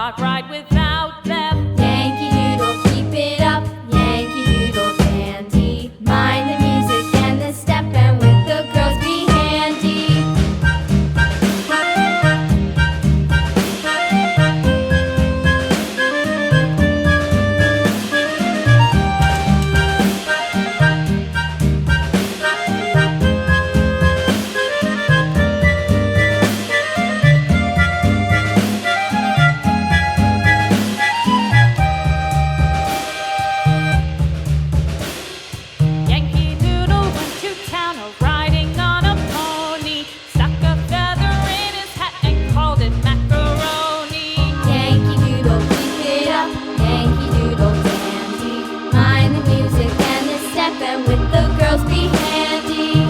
not ride without them. Yankee Doodle, keep it up, Yankee Doodle dandy. Mind the music and the step, and with the girls be handy. Yankee Doodle went to town riding on a pony, stuck a feather in his hat and called it macaroni. Yankee Doodle, keep it up, Yankee Doodle dandy. Mind the music and the step, and with the girls be handy.